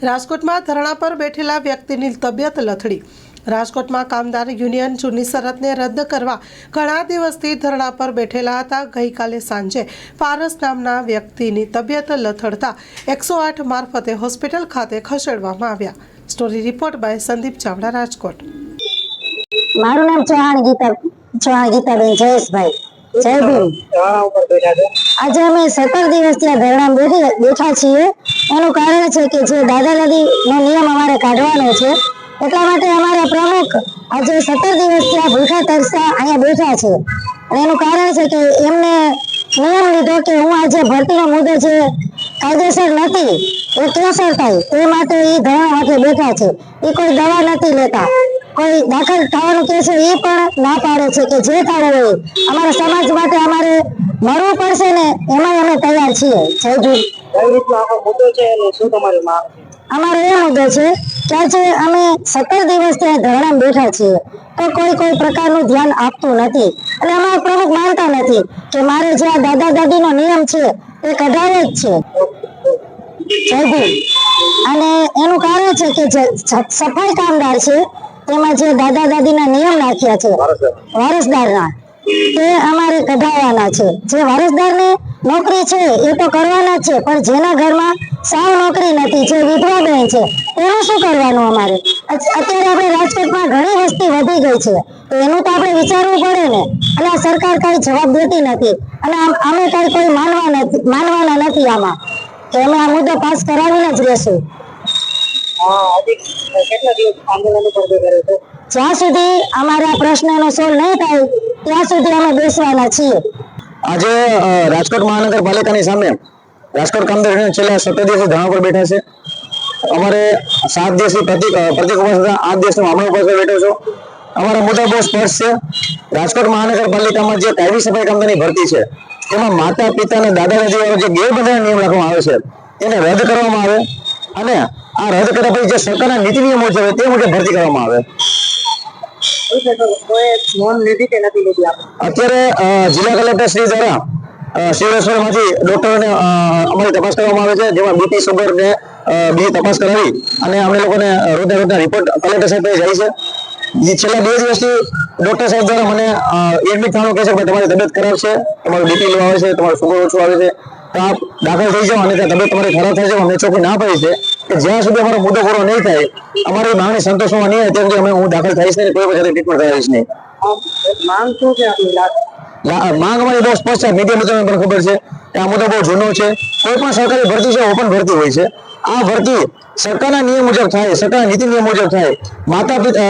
રાજકોટમાં ધરણા પર બેઠેલા વ્યક્તિની તબિયત લથડી। રાજકોટમાં કામદાર યુનિયન જૂની શરતને રદ કરવા ઘણા દિવસથી ધરણા પર બેઠેલા હતા। ગઈકાલે સાંજે પારસ નામના વ્યક્તિની તબિયત લથડતા 108 મારફતે હોસ્પિટલ ખાતે ખસેડવામાં આવ્યા। Story report by Sandeep Chavda, Rajkot. મારું નામ ચૌહાણ ગીતાબેન જયેશભાઈ। જય ભીમ। આજે અમે 17 દિવસથી આ ધરણા બેઠા છીએ। એનું કારણ છે કે જે દાદા દાદીનો નિયમ અમારે કાઢવાનો છે, એટલા માટે અમારા પ્રમુખ આજે 17 દિવસથી આ ભૂખા તરસા અહીંયા બેઠા છે। અને એનું કારણ છે કે એમને નિયમ લીધો કે હું આજે ભરતીનો મુદ્દો જે કાયદેસર નથી એ કેસર થાય તે માટે એ ધરણા માટે બેઠા છે। એ કોઈ દવા નથી લેતા, કોઈ દાખલ થવાનું કે છે એ પણ ના પાડે છે કે જે થવું હોય અમારા સમાજ માટે અમારે મરવું પડશે ને એમાં અમે તૈયાર છીએ। જય ભીમ। અમારો એ મુદ્દો છે કે આજે અમે 17 દિવસથી ધરણા બેઠા છીએ તો કોઈ પ્રકારનું ધ્યાન આપતું નથી। અને અમારા પ્રમુખ માનતા નથી કે મારે જે આ દાદા દાદીનો નિયમ છે એ કઢાવો જ છે। જય ભીમ। અને એનું કારણ છે કે જે સફાઈ કામદાર છે તેમાં જે દાદા દાદીના નિયમ નાખ્યા છે વારસદારના, તે અમારે કઢાવવાના છે। જે વારસદારને નોકરી છે એ તો કરવાના જ છે, પણ જેના ઘરમાં સાવ નોકરી નથી, જે વિધવા બહેન છે, એનું શું કરવાનું અમારે? અત્યારે આપણે રાજકોટમાં ઘણી વસ્તી વધી ગઈ છે તો એનું તો આપણે વિચારવું પડે ને। અને આ સરકાર કઈ જવાબ દેતી નથી અને અમે કઈ કોઈ માનવાના નથી આમાં, તો અમે આ મુદ્દો પાસ કરાવીને જ રહેશું। જ્યાં સુધી અમારા પ્રશ્નનો સોલ્વ નહીં થાય ત્યાં સુધી અમે બેસવાના છીએ। આજે રાજકોટ મહાનગરપાલિકાની સામે રાજકોટ કામદાર યુનિયન છેલ્લા 17 દિવસથી ધરણા પર બેઠા છે। અમારે 7 દિવસથી પ્રતિક ઉપવાસ હતા, 8 દિવસનો હમણાં ઉપવાસ બેઠો છો। અમારા મુદ્દા બહુ સ્પષ્ટ છે। રાજકોટ મહાનગરપાલિકામાં જે કાયમી સફાઈ કામદારની ભરતી છે તેમાં માતા પિતા અને દાદા દાદી જે ગેરબંધારણ નિયમ રાખવામાં આવે છે એને રદ કરવામાં આવે અને આ રદ કર્યા પછી જે સરકારના નીતિ નિયમો છે તે મુજબ ભરતી કરવામાં આવે। અત્યારે જિલ્લા કલેક્ટર શ્રી દ્વારા શિવરેશ્વરમાંથી ડોક્ટરોને અમારી તપાસ કરવામાં આવે છે, જેમાં બીપી સુગર ને બીજી તપાસ કરાવી અને અમને લોકોને રોજના રિપોર્ટ કલેક્ટર સાહેબ જાય છે। છેલ્લા 2 દિવસથી ડોક્ટર સાહેબ દ્વારા મને એડમિટ થવાનું કહે છે કે તમારી તબિયત ખરાબ છે, તમારું બીપી લો આવે છે, તમારું સુગર ઓછું આવે છે, તો આપ દાખલ થઈ જાઓ અને ત્યાં તબિયત તમારી ખરાબ થાય છે। અમને ચોખ્ખી ના પડી છે કે જ્યાં સુધી અમારો મુદ્દો પૂરો નહીં થાય, અમારી માંગણી સંતોષવામાં નહીં આવે ત્યાં સુધી હું દાખલ થઈશ નહીં, કોઈ પછી ટ્રીટમેન્ટ કરાવીશ નહીં। માંગ અમારી બહુ સ્પષ્ટ છે, મીડિયા મિત્રોને પણ ખબર છે કે આ મુદ્દો બહુ જૂનો છે। કોઈ પણ સરકારી ભરતી છે ઓપન ભરતી હોય છે, આ ભરતી સરકારના નિયમ મુજબ થાય, સરકારના નીતિ નિયમ મુજબ થાય।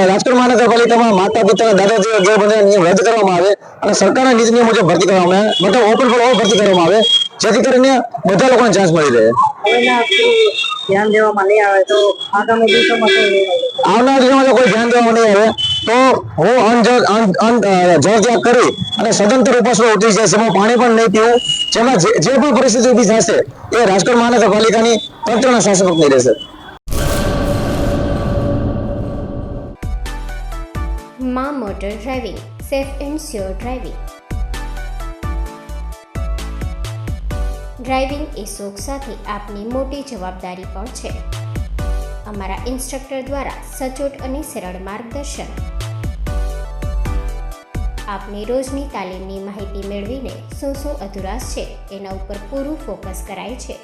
રાજકોટ મહાનગરપાલિકામાં માતા પિતા દાદા જેવા ગેરબંધારણ નિયમ રદ કરવામાં આવે અને સરકારના નીતિ નિયમ મુજબ ભરતી કરવામાં આવે, મતલબ ઓપન ફોર ઓલ ભરતી કરવામાં આવે, જેથી કરીને બધા લોકોને ચાન્સ મળી રહે। ધ્યાન દેવામાં નહીં આવે તો આગામી દિવસોમાં આવનારા દિવસોમાં જો કોઈ ધ્યાન દેવામાં નહીં આવે તો હું જળત્યાગ કરી અને સદંતર ઉપવાસ ઉતરી જશે, એમાં પાણી પણ નહીં પીવું, જેમાં જે પણ પરિસ્થિતિ ઊભી થશે એ રાજકોટ મહાનગરપાલિકાની તંત્રના શાસક નહીં રહેશે। માં motor driving, safe and sure driving. Driving એ શોખ સાથે આપની મોટી જવાબદારી પણ છે। અમારા ઇન્સ્ટ્રક્ટર દ્વારા સચોટ અને સરળ માર્ગદર્શન, આપની રોજની તાલીમની માહિતી મેળવીને શું અધુરાશ છે એના ઉપર પૂરું ફોકસ કરાય છે।